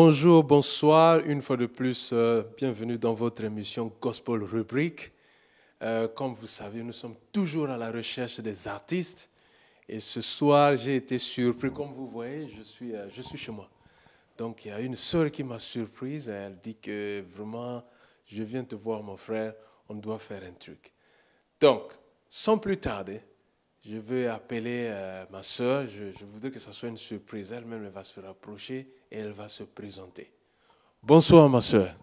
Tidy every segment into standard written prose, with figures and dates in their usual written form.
Bonjour, bonsoir, une fois de plus, bienvenue dans votre émission Gospel Rubrique. Comme vous savez, nous sommes toujours à la recherche des artistes et ce soir, j'ai été surpris. Comme vous voyez, je suis chez moi. Donc, il y a une sœur qui m'a surprise. Elle dit que vraiment, je viens te voir, mon frère, on doit faire un truc. Donc, sans plus tarder, je vais appeler ma sœur. Je voudrais que ce soit une surprise. Elle-même, elle va se rapprocher et elle va se présenter. Bonsoir, ma sœur.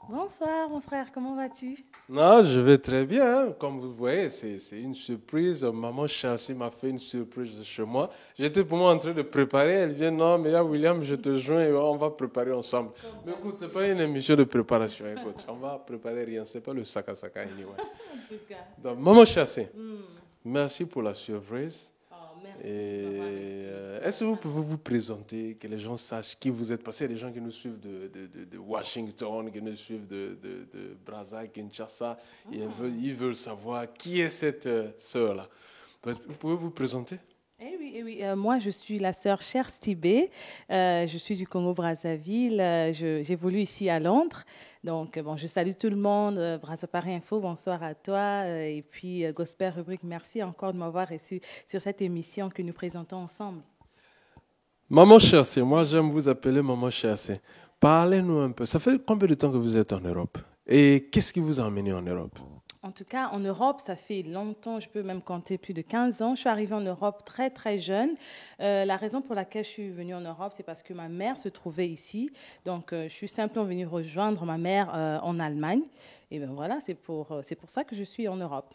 Bonsoir mon frère, comment vas-tu? Non, je vais très bien. Comme vous voyez, c'est une surprise. Maman Chelsea m'a fait une surprise chez moi. J'étais pour moi en train de préparer. Elle vient, non, mais là, William, je te joins et on va préparer ensemble. Mais écoute, ce n'est pas une émission de préparation. Écoute, on va préparer rien. Ce n'est pas le saka-saka anyway. En tout cas. Donc, Maman Chelsea, merci pour la surprise. Merci Est-ce que vous pouvez vous présenter, que les gens sachent qui vous êtes? Parce qu'il y a des gens qui nous suivent de Washington, qui nous suivent de Brazzaville, Kinshasa. Ils veulent savoir qui est cette sœur-là. Vous pouvez vous présenter? Eh oui. Moi je suis la sœur Chers Tibé. Je suis du Congo-Brazzaville. J'évolue ici à Londres. Donc, je salue tout le monde. Brazzaville Info, bonsoir à toi. Et puis, Gospel Rubrique, merci encore de m'avoir reçu sur cette émission que nous présentons ensemble. Maman Chelsea, moi j'aime vous appeler Maman Chelsea. Parlez-nous un peu. Ça fait combien de temps que vous êtes en Europe? Et qu'est-ce qui vous a emmené en Europe? En tout cas, en Europe, ça fait longtemps, je peux même compter plus de 15 ans. Je suis arrivée en Europe très, très jeune. La raison pour laquelle je suis venue en Europe, c'est parce que ma mère se trouvait ici. Donc, je suis simplement venue rejoindre ma mère en Allemagne. Et bien voilà, c'est pour ça que je suis en Europe.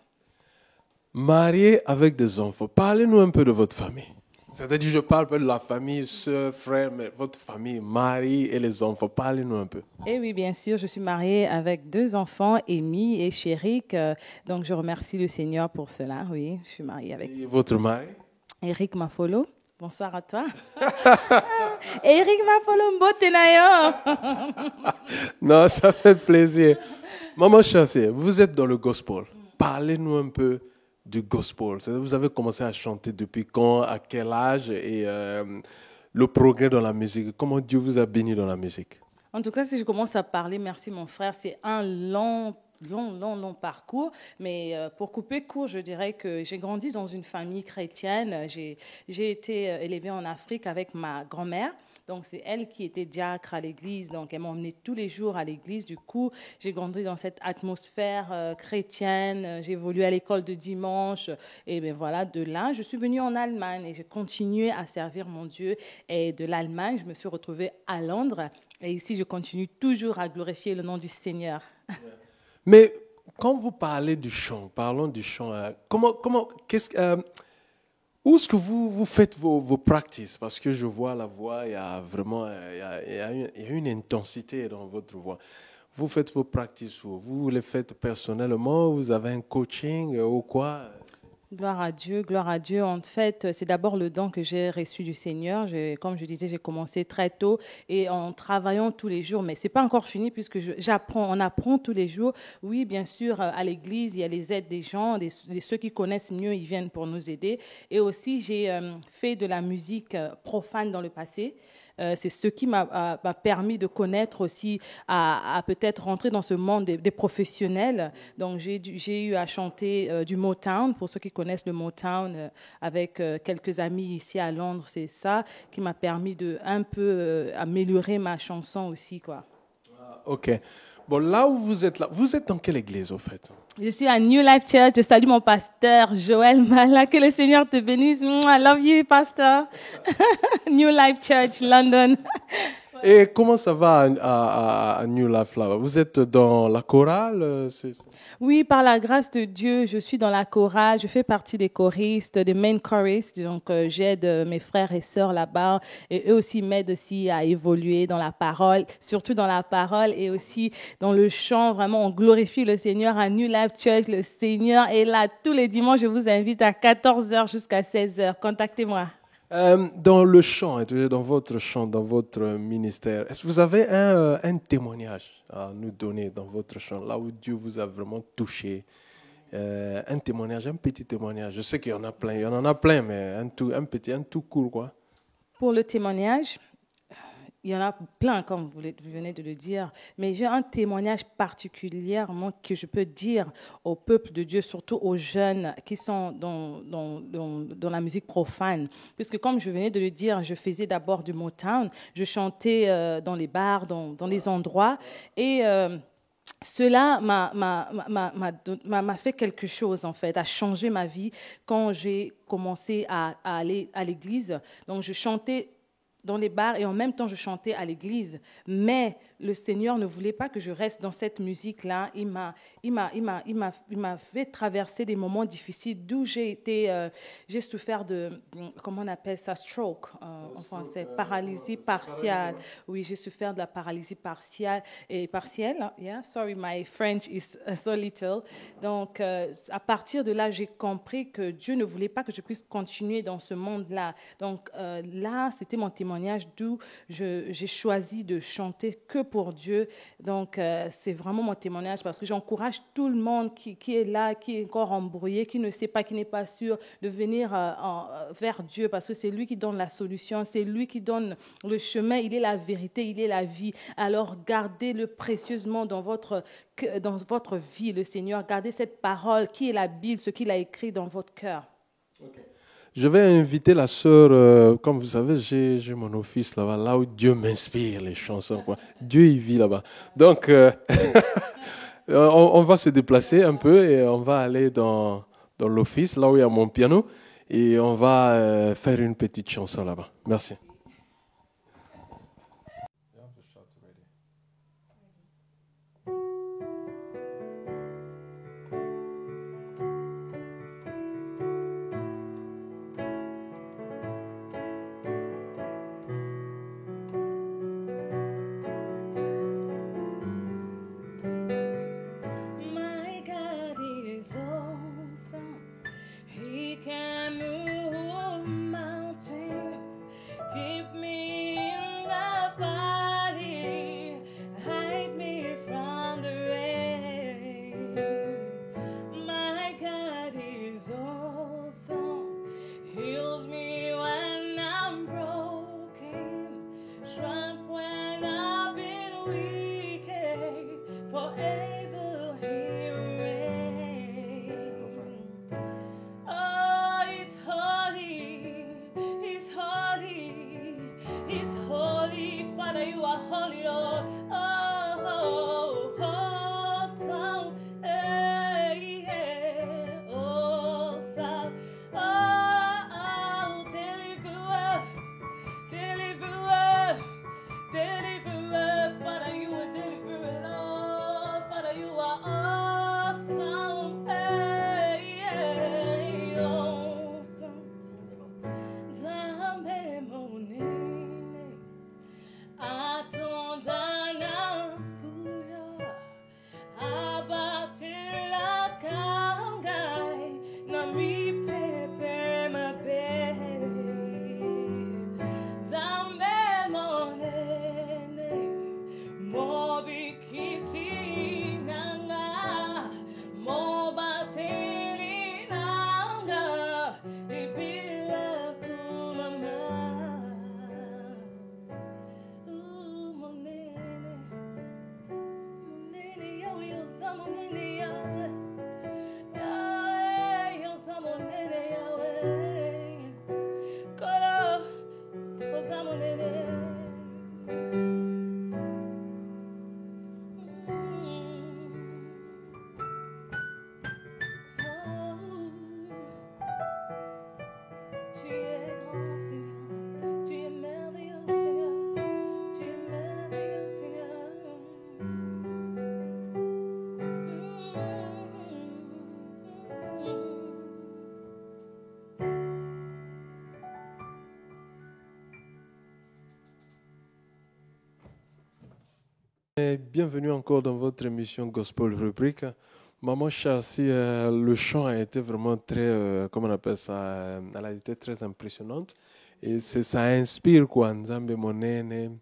Mariée avec des enfants. Parlez-nous un peu de votre famille. C'est-à-dire, je parle pas de la famille, soeur, frère, mais votre famille, mari et les enfants. Parlez-nous un peu. Eh oui, bien sûr, je suis mariée avec 2 enfants, Amy et Chéric. Donc, je remercie le Seigneur pour cela. Oui, je suis mariée avec Et votre mari? Eric Mafolo. Bonsoir à toi. Eric Mafolo Mbotenayo. Non, ça fait plaisir. Maman Chassé, vous êtes dans le gospel. Parlez-nous un peu du gospel. Vous avez commencé à chanter depuis quand, à quel âge et le progrès dans la musique. Comment Dieu vous a béni dans la musique? En tout cas, si je commence à parler, merci mon frère, c'est un long parcours. Mais pour couper court, je dirais que j'ai grandi dans une famille chrétienne. J'ai été élevée en Afrique avec ma grand-mère. Donc, c'est elle qui était diacre à l'église. Donc, elle m'emmenait tous les jours à l'église. Du coup, j'ai grandi dans cette atmosphère chrétienne. J'ai évolué à l'école de dimanche. Et bien voilà, de là, je suis venue en Allemagne et j'ai continué à servir mon Dieu. Et de l'Allemagne, je me suis retrouvée à Londres. Et ici, je continue toujours à glorifier le nom du Seigneur. Mais quand vous parlez du chant, parlons du chant, où est-ce que vous faites vos practices? Parce que je vois la voix, il y a vraiment il y a une intensité dans votre voix. Vous faites vos practices où? Vous les faites personnellement? Vous avez un coaching ou quoi? Gloire à Dieu, gloire à Dieu. En fait, c'est d'abord le don que j'ai reçu du Seigneur. Comme je disais, j'ai commencé très tôt et en travaillant tous les jours. Mais c'est pas encore fini puisque on apprend tous les jours. Oui, bien sûr, à l'église, il y a les aides des gens, ceux qui connaissent mieux, ils viennent pour nous aider. Et aussi, j'ai fait de la musique profane dans le passé. C'est ce qui m'a permis de connaître aussi, à peut-être rentrer dans ce monde des professionnels. Donc, j'ai eu à chanter du Motown, pour ceux qui connaissent le Motown, avec quelques amis ici à Londres. C'est ça qui m'a permis de un peu améliorer ma chanson aussi, quoi. Ok. Bon, là où vous êtes dans quelle église, au fait? Je suis à New Life Church. Je salue mon pasteur, Joël Mala. Que le Seigneur te bénisse. I love you, pasteur. New Life Church, London. Et comment ça va à New Life là? Vous êtes dans la chorale? Oui, par la grâce de Dieu, je suis dans la chorale. Je fais partie des choristes, des main choristes. Donc, j'aide mes frères et sœurs là-bas. Et eux aussi m'aident aussi à évoluer dans la parole, surtout dans la parole et aussi dans le chant. Vraiment, on glorifie le Seigneur à New Life Church. Le Seigneur est là tous les dimanches. Je vous invite à 14h jusqu'à 16h. Contactez-moi. Dans le chant, dans votre chant, dans votre ministère, est-ce que vous avez un témoignage à nous donner dans votre chant, là où Dieu vous a vraiment touché? Un témoignage, un petit témoignage. Je sais qu'il y en a plein, il y en a plein, mais un tout court, quoi. Pour le témoignage, il y en a plein, comme vous venez de le dire, mais j'ai un témoignage particulièrement que je peux dire au peuple de Dieu, surtout aux jeunes qui sont dans la musique profane. Puisque, comme je venais de le dire, je faisais d'abord du Motown, je chantais dans les bars, dans les endroits, et cela m'a fait quelque chose, en fait, a changé ma vie quand j'ai commencé à aller à l'église. Donc, je chantais dans les bars et en même temps je chantais à l'église. Mais le Seigneur ne voulait pas que je reste dans cette musique-là. Il m'a fait traverser des moments difficiles d'où j'ai souffert de, comment on appelle ça, stroke en français, paralysie partielle. Oui, j'ai souffert de la paralysie partielle et partielle. Yeah, sorry, my French is so little. Donc, à partir de là, j'ai compris que Dieu ne voulait pas que je puisse continuer dans ce monde-là. Donc, là, c'était mon témoignage d'où j'ai choisi de chanter que pour Dieu. Donc, c'est vraiment mon témoignage parce que j'encourage tout le monde qui est là, qui est encore embrouillé, qui ne sait pas, qui n'est pas sûr, de venir vers Dieu parce que c'est lui qui donne la solution, c'est lui qui donne le chemin, il est la vérité, il est la vie. Alors, gardez-le précieusement dans votre vie, le Seigneur. Gardez cette parole qui est la Bible, ce qu'il a écrit dans votre cœur. Okay. Je vais inviter la sœur, comme vous savez, j'ai mon office là-bas, là où Dieu m'inspire les chansons, quoi. Dieu, il vit là-bas. Donc, on va se déplacer un peu et on va aller dans l'office, là où il y a mon piano, et on va faire une petite chanson là-bas. Merci. Bienvenue encore dans votre émission Gospel Rubrique. Maman Chassi, le chant a été vraiment très, comment on appelle ça, elle a été très impressionnante. Et ça inspire quoi, Nzambe Monene.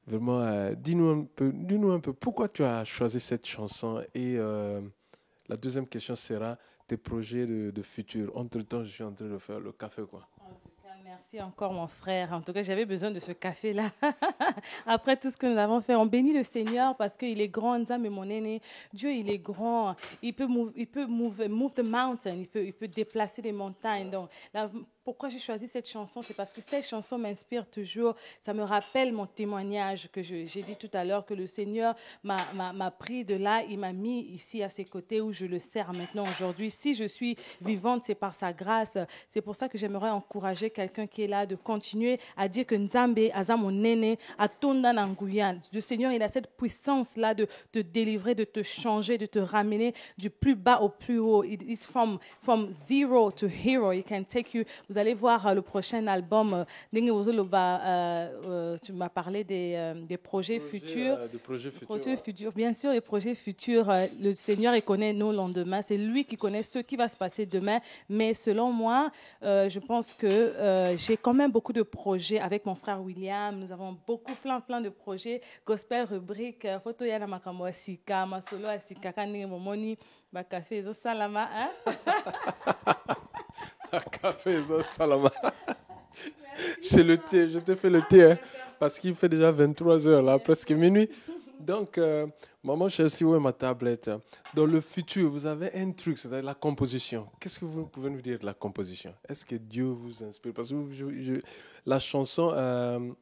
Vraiment, dis-nous un peu pourquoi tu as choisi cette chanson. Et la deuxième question sera tes projets de futur. Entre-temps, je suis en train de faire le café, quoi. En tout cas, Merci encore, mon frère. En tout cas, j'avais besoin de ce café-là. Après tout ce que nous avons fait, on bénit le Seigneur parce qu'il est grand. Nzambe, mon aîné. Dieu, il est grand. Il peut move the mountain. Il peut déplacer les montagnes. Donc, là, pourquoi j'ai choisi cette chanson? C'est parce que cette chanson m'inspire toujours. Ça me rappelle mon témoignage que j'ai dit tout à l'heure, que le Seigneur m'a pris de là. Il m'a mis ici à ses côtés où je le sers maintenant aujourd'hui. Si je suis vivante, c'est par sa grâce. C'est pour ça que j'aimerais encourager quelqu'un qui est là de continuer à dire que Nzambe, Azam, mon aîné, Atonda Nanguyan. Le Seigneur, il a cette puissance-là de te délivrer, de te changer, de te ramener du plus bas au plus haut. It's from zero to hero. It can take you. Vous allez voir le prochain album. Tu m'as parlé des projets futurs. Des projets futurs. Bien sûr, les projets futurs. Le Seigneur, il connaît nos lendemains. C'est lui qui connaît ce qui va se passer demain. Mais selon moi, je pense que j'ai quand même beaucoup de projets avec mon frère William. Nous avons plein de projets. Gospel rubrique, photo yana makambo asika, masolo asika, kanenge momoni, bakafé zo salama, hein? Café, salama. C'est le thé, je te fais le thé, hein, parce qu'il fait déjà 23 heures, là, presque minuit. Donc, maman Chelsea, où est ma tablette? Dans le futur, vous avez un truc, c'est-à-dire la composition. Qu'est-ce que vous pouvez nous dire de la composition? Est-ce que Dieu vous inspire? Parce que la chanson,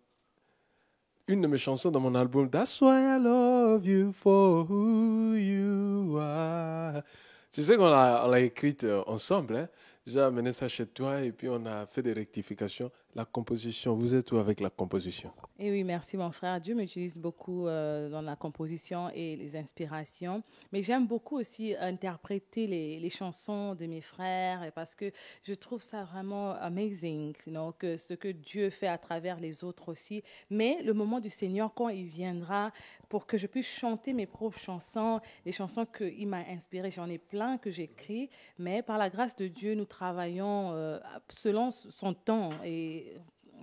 une de mes chansons dans mon album, That's why I love you for who you are. Tu sais qu'on l'a écrite ensemble, hein? J'ai amené ça chez toi et puis on a fait des rectifications. La composition, vous êtes où avec la composition? Et oui, merci mon frère. Dieu m'utilise beaucoup dans la composition et les inspirations. Mais j'aime beaucoup aussi interpréter les chansons de mes frères parce que je trouve ça vraiment amazing, que ce que Dieu fait à travers les autres aussi. Mais le moment du Seigneur, quand il viendra pour que je puisse chanter mes propres chansons, les chansons qu'il m'a inspirées, j'en ai plein que j'écris, mais par la grâce de Dieu, nous travaillons selon son temps et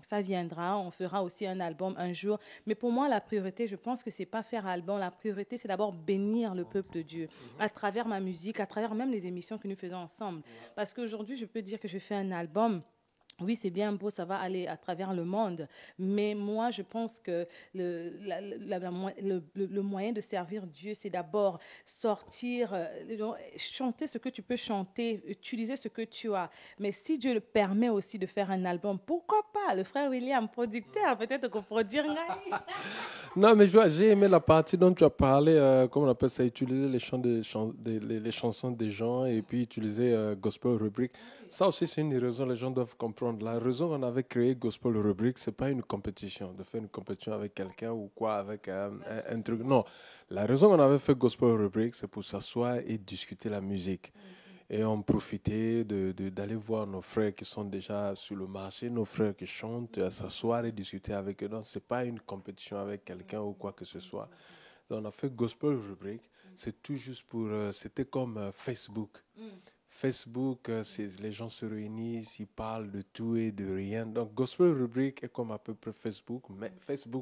ça viendra, on fera aussi un album un jour. Mais pour moi, la priorité, je pense que c'est pas faire un album. La priorité, c'est d'abord bénir le peuple de Dieu à travers ma musique, à travers même les émissions que nous faisons ensemble. Parce qu'aujourd'hui, je peux dire que je fais un album. Oui, c'est bien beau, ça va aller à travers le monde, mais moi, je pense que le moyen de servir Dieu, c'est d'abord sortir, chanter ce que tu peux chanter, utiliser ce que tu as. Mais si Dieu le permet aussi de faire un album, pourquoi pas? Le frère William, producteur, peut-être qu'on pourrait dire... Non, mais j'ai aimé la partie dont tu as parlé, comment on appelle ça, utiliser les chansons des gens et puis utiliser Gospel Rubric. Ça aussi, c'est une raison, les gens doivent comprendre. La raison qu'on avait créé Gospel Rubric, ce n'est pas une compétition, de faire une compétition avec quelqu'un ou quoi, avec un truc. Non, la raison qu'on avait fait Gospel Rubric, c'est pour s'asseoir et discuter la musique. Et on profitait d'aller voir nos frères qui sont déjà sur le marché, nos frères qui chantent, s'asseoir et discuter avec eux. Donc, ce n'est pas une compétition avec quelqu'un ou quoi que ce soit. Donc, on a fait Gospel Rubric. C'est tout juste pour... c'était comme Facebook. Facebook, les gens se réunissent, ils parlent de tout et de rien. Donc, Gospel Rubric est comme à peu près Facebook,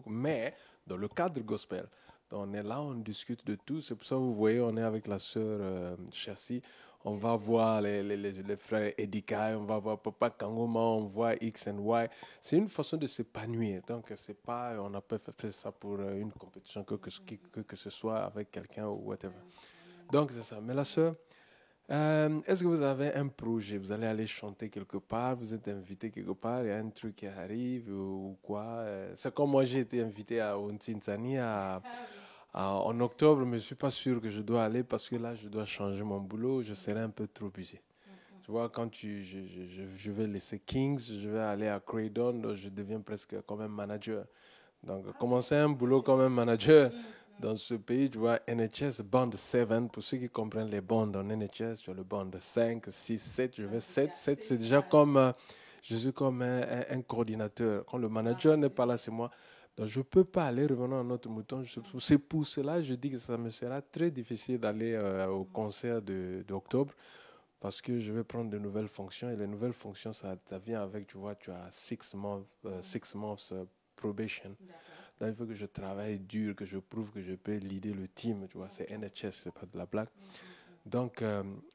mais dans le cadre gospel. Donc, on est là, on discute de tout. C'est pour ça que vous voyez, on est avec la sœur Chassis. On va voir les frères Edikai, on va voir Papa Kangoma, on voit X and Y. C'est une façon de s'épanouir. Donc, c'est pas, on n'a pas fait ça pour une compétition, que ce soit avec quelqu'un ou whatever. Donc, c'est ça. Mais la sœur, est-ce que vous avez un projet? Vous allez aller chanter quelque part, vous êtes invité quelque part, il y a un truc qui arrive ou quoi? C'est comme moi, j'ai été invité à Ontinsani en octobre, mais je ne suis pas sûr que je dois aller parce que là, je dois changer mon boulot, je serai un peu trop busy. Tu vois, quand je vais laisser Kings, je vais aller à Craydon, donc je deviens presque comme un manager. Donc, commencer un boulot comme un manager dans ce pays, tu vois, NHS, band 7, pour ceux qui comprennent les bandes en NHS, tu as le band 5, 6, 7, je vais 7, c'est déjà comme, je suis comme un coordinateur. Quand le manager n'est pas là, c'est moi. Donc, je ne peux pas aller, revenons à notre mouton. C'est pour cela que je dis que ça me sera très difficile d'aller au concert d'octobre parce que je vais prendre de nouvelles fonctions et les nouvelles fonctions, ça vient avec, tu vois, tu as 6 months probation. Donc, il faut que je travaille dur, que je prouve que je peux leader le team, tu vois, c'est NHS, c'est pas de la blague. Donc,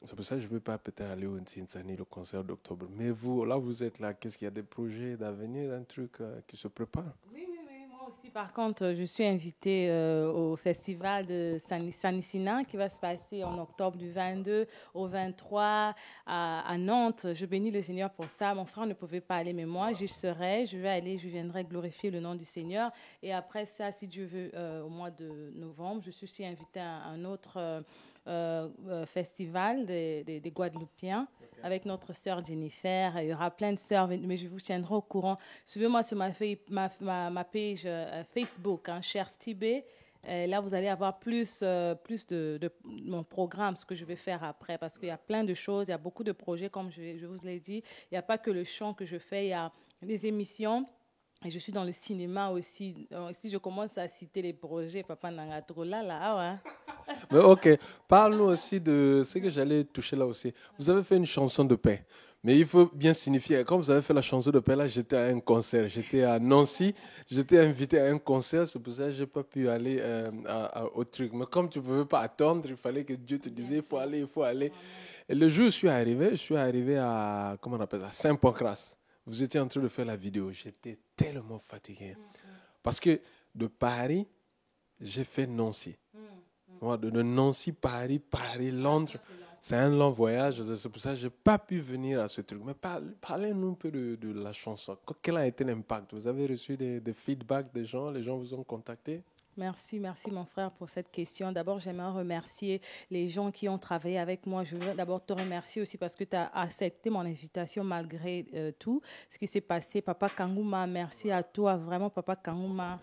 c'est pour ça que je ne peux pas peut-être aller au Tsinsani, le concert d'octobre. Mais vous, là, vous êtes là. Qu'est-ce qu'il y a des projets d'avenir, un truc qui se prépare? Oui, oui, oui, moi aussi. Par contre, je suis invitée au festival de Sanissina qui va se passer en octobre du 22 au 23 à Nantes. Je bénis le Seigneur pour ça. Mon frère ne pouvait pas aller, mais moi, j'y serai. Je vais aller, je viendrai glorifier le nom du Seigneur. Et après ça, si Dieu veut, au mois de novembre, je suis aussi invitée à un autre festival des Guadeloupéens avec notre sœur Jennifer. Il y aura plein de sœurs, mais je vous tiendrai au courant. Suivez-moi sur ma page Facebook, Cher Stibé. Là, vous allez avoir plus de mon programme, ce que je vais faire après, parce qu'il y a plein de choses, il y a beaucoup de projets, comme je vous l'ai dit. Il n'y a pas que le chant que je fais, il y a des émissions. Et je suis dans le cinéma aussi. Donc, si je commence à citer les projets, Papa Nangatrola, là, ah ouais. Mais ok, parle-nous aussi de ce que j'allais toucher là aussi. Vous avez fait une chanson de paix, mais il faut bien signifier. Quand vous avez fait la chanson de paix, là, j'étais à un concert. J'étais à Nancy, j'étais invité à un concert. C'est pour ça que je n'ai pas pu aller au truc. Mais comme tu ne pouvais pas attendre, il fallait que Dieu te dise, il faut aller, il faut aller. Et le jour où je suis arrivé à, comment on appelle ça, Saint-Pancras. Vous étiez en train de faire la vidéo. J'étais tellement fatigué. Parce que de Paris, j'ai fait Nancy. De Nancy, Paris, Londres. C'est un long voyage. C'est pour ça que je n'ai pas pu venir à ce truc. Mais parlez-nous un peu de la chanson. Quel a été l'impact? Vous avez reçu des feedbacks des gens? Les gens vous ont contacté? Merci mon frère pour cette question. D'abord, j'aimerais remercier les gens qui ont travaillé avec moi. Je veux d'abord te remercier aussi parce que tu as accepté mon invitation malgré tout ce qui s'est passé. Papa Kangouma, merci à toi, vraiment Papa Kangouma.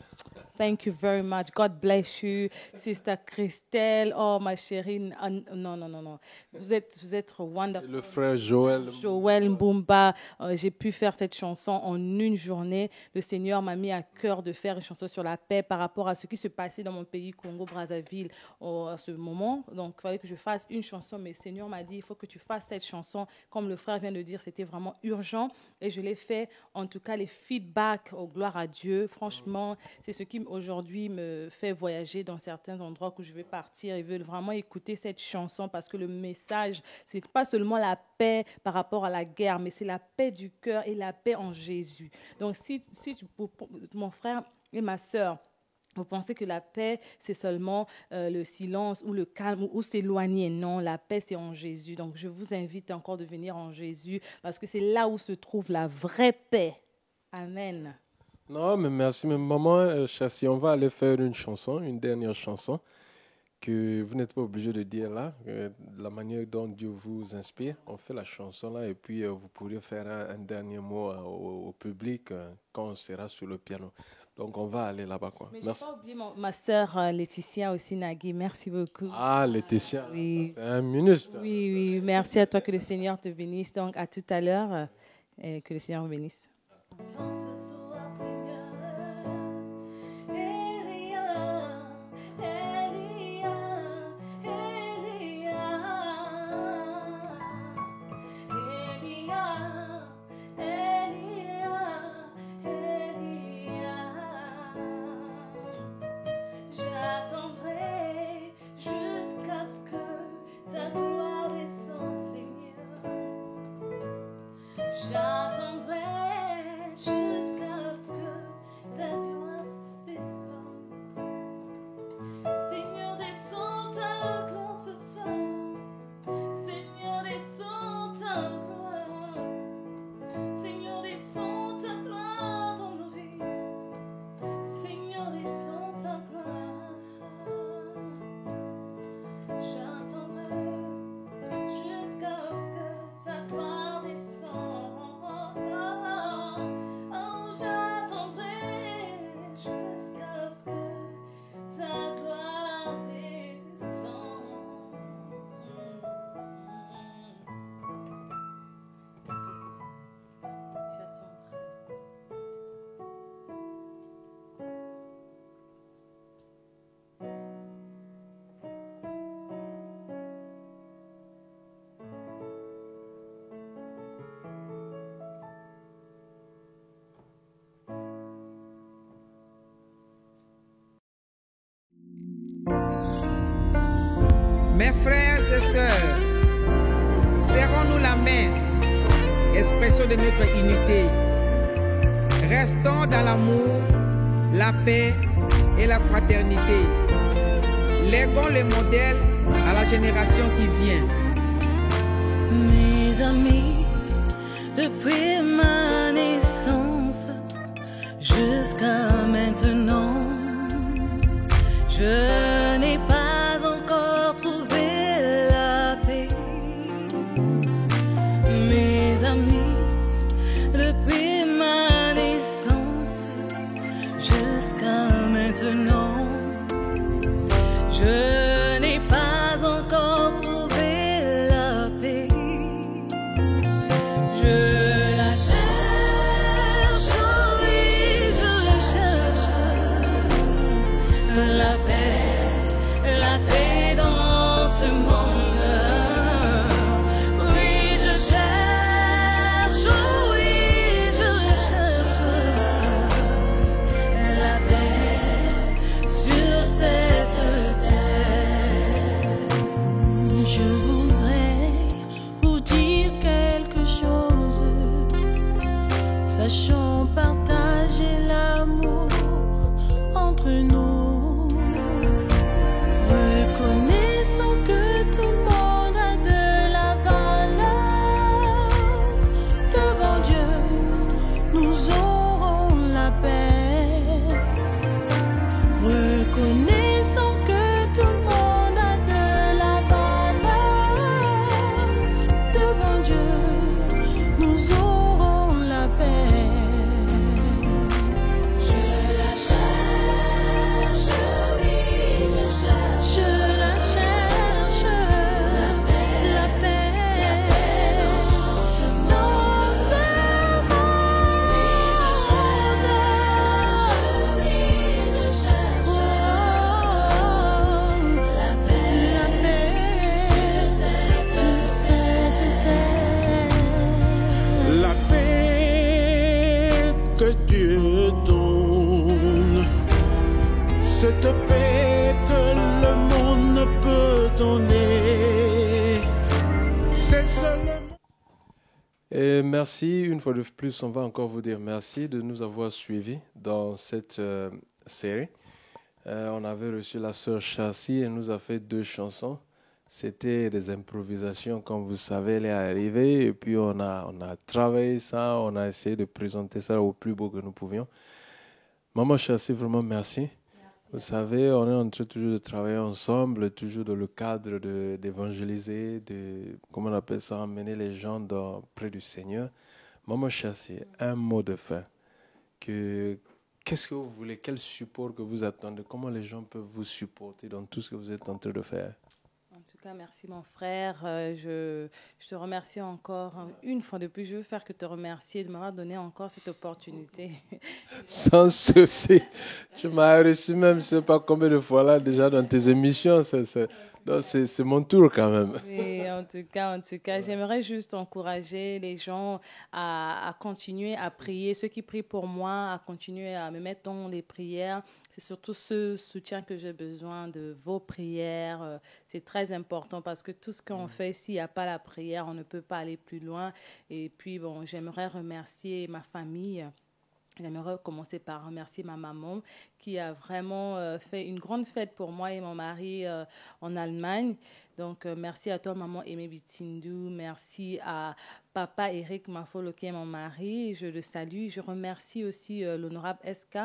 Thank you very much. God bless you. Sister Christelle, oh ma chérie. Non. Vous êtes wonderful. Et le frère Joël. Joël Mbumba. J'ai pu faire cette chanson en une journée. Le Seigneur m'a mis à cœur de faire une chanson sur la paix par rapport à ce qui se passait dans mon pays, Congo-Brazzaville, à ce moment. Donc, il fallait que je fasse une chanson, mais le Seigneur m'a dit, il faut que tu fasses cette chanson. Comme le frère vient de dire, c'était vraiment urgent. Et je l'ai fait. En tout cas, les feedbacks, oh, gloire à Dieu. Franchement, c'est ce qui, aujourd'hui, me fait voyager dans certains endroits où je vais partir. Ils veulent vraiment écouter cette chanson parce que le message, c'est pas seulement la paix par rapport à la guerre, mais c'est la paix du cœur et la paix en Jésus. Donc, mon frère et ma sœur, vous pensez que la paix, c'est seulement le silence ou le calme ou s'éloigner. Non, la paix, c'est en Jésus. Donc, je vous invite encore de venir en Jésus parce que c'est là où se trouve la vraie paix. Amen. Non, mais merci. Mais maman, Chassis, on va aller faire une chanson, une dernière chanson, que vous n'êtes pas obligé de dire là, la manière dont Dieu vous inspire. On fait la chanson là et puis vous pourrez faire un dernier mot au public quand on sera sur le piano. Donc, on va aller là-bas, quoi. Mais je n'ai pas oublié ma sœur Laetitia aussi, Nagui. Merci beaucoup. Ah, Laetitia, oui. c'est un ministre. Oui. Merci à toi. Que le Seigneur te bénisse. Donc, à tout à l'heure. Et que le Seigneur vous bénisse. Mes frères et sœurs, serrons-nous la main, expression de notre unité. Restons dans l'amour, la paix et la fraternité. Léguons le modèle à la génération qui vient. Mes amis, depuis ma naissance jusqu'à maintenant, je n'ai pas encore trouvé la paix. Mes amis, depuis ma naissance jusqu'à maintenant, je n'ai pas encore trouvé la paix. Je la cherche, oui, je la cherche. La paix dans ce monde. Oui, je cherche, oui, je la cherche. La paix sur cette terre. Je voudrais vous dire quelque chose. Sachons partager l'amour entre nous. Reconnaissons que tout le monde a de la valeur. Devant Dieu, nous aurons la paix. Reconnaissons que tout le monde a de la valeur. Devant Dieu, nous aurons la paix. Je la cherche, oui, je cherche. Je la cherche, la paix dans ce monde. Oui, je cherche, oui, je cherche. La paix sur cette terre. La paix que Dieu donne, cette paix que le monde ne peut donner, c'est seulement... Et merci, une fois de plus, on va encore vous dire merci de nous avoir suivis dans cette série. On avait reçu la sœur Chassis, elle nous a fait 2 chansons. C'était des improvisations, comme vous savez, elle est arrivée et puis on a travaillé ça, on a essayé de présenter ça au plus beau que nous pouvions. Maman Chassis, vraiment merci. Vous savez, on est en train toujours de travailler ensemble, toujours dans le cadre d'évangéliser, comment on appelle ça, emmener les gens près du Seigneur. Maman Chassis, un mot de fin. Qu'est-ce que vous voulez? Quel support que vous attendez? Comment les gens peuvent vous supporter dans tout ce que vous êtes en train de faire? En tout cas, merci mon frère. Je te remercie encore une fois de plus. Je veux faire que te remercier de m'avoir donné encore cette opportunité. Sans souci. Je m'ai reçu même, je ne sais pas combien de fois là déjà dans tes émissions. C'est mon tour quand même. Oui, en tout cas, j'aimerais juste encourager les gens à continuer à prier. Ceux qui prient pour moi, à continuer à me mettre dans les prières. C'est surtout ce soutien que j'ai besoin de vos prières. C'est très important parce que tout ce qu'on fait, s'il n'y a pas la prière, on ne peut pas aller plus loin. Et puis, bon, j'aimerais remercier ma famille. J'aimerais commencer par remercier ma maman qui a vraiment fait une grande fête pour moi et mon mari en Allemagne. Donc, merci à toi, maman Aimé Bitindou. Merci à papa Eric Mafolo, qui est mon mari. Je le salue. Je remercie aussi l'honorable SK,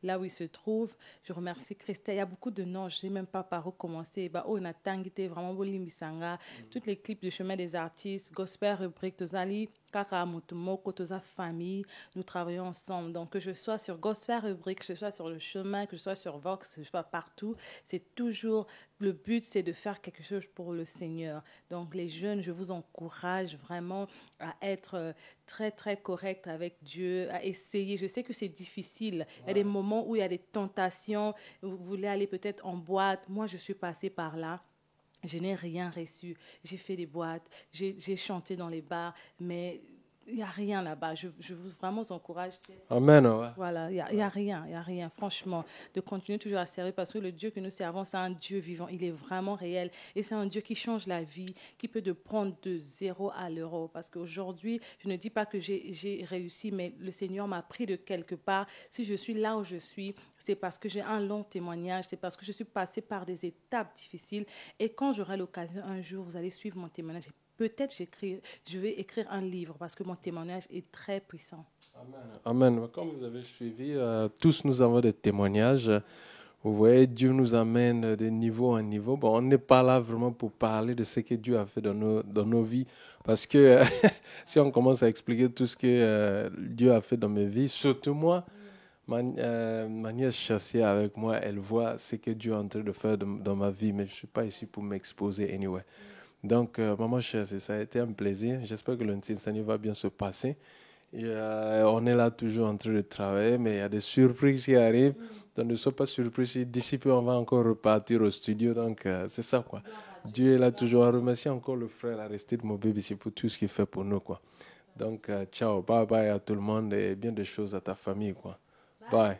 là où il se trouve. Je remercie Christelle. Il y a beaucoup de noms. Je ne sais même pas par où commencer. On a tangité vraiment Bolimbisanga. Toutes les clips du chemin des artistes, gospel, rubrique, Tozali, Kaka Mutumoko, Toza famille. Nous travaillons ensemble. Donc, que je sois sur gospel, rubrique, que je sois sur le chemin, que je sois sur Vox, que je sois partout, c'est toujours le but, c'est de faire quelque chose pour le Seigneur. Donc, les jeunes, je vous encourage vraiment à être très, très correct avec Dieu, à essayer. Je sais que c'est difficile. Il y a des moments où il y a des tentations. Vous voulez aller peut-être en boîte. Moi, je suis passée par là. Je n'ai rien reçu. J'ai fait des boîtes. J'ai chanté dans les bars. Mais il n'y a rien là-bas. Je vous vraiment vous encourage. Amen. Ouais. Voilà, il y a rien, franchement, de continuer toujours à servir parce que le Dieu que nous servons, c'est un Dieu vivant. Il est vraiment réel et c'est un Dieu qui change la vie, qui peut te prendre de 0 à l'euro. Parce qu'aujourd'hui, je ne dis pas que j'ai réussi, mais le Seigneur m'a pris de quelque part. Si je suis là où je suis, c'est parce que j'ai un long témoignage, c'est parce que je suis passée par des étapes difficiles. Et quand j'aurai l'occasion un jour, vous allez suivre mon témoignage. Peut-être je vais écrire un livre parce que mon témoignage est très puissant. Amen. Comme vous avez suivi, tous nous avons des témoignages. Vous voyez, Dieu nous amène de niveau en niveau. Bon, on n'est pas là vraiment pour parler de ce que Dieu a fait dans nos vies. Parce que si on commence à expliquer tout ce que Dieu a fait dans mes vies, surtout moi, ma nièce Chassia avec moi, elle voit ce que Dieu est en train de faire dans ma vie. Mais je ne suis pas ici pour m'exposer anyway. Donc, maman Chassia, ça a été un plaisir. J'espère que le Ntinsani va bien se passer. Et, on est là toujours en train de travailler, mais il y a des surprises qui arrivent. Donc, ne sois pas surpris si d'ici peu, on va encore repartir au studio. Donc, c'est ça, quoi. Dieu est là toujours. On remercie encore le frère Aristide Mobib ici pour tout ce qu'il fait pour nous, quoi. Donc, ciao, bye bye à tout le monde et bien des choses à ta famille, quoi. Bye.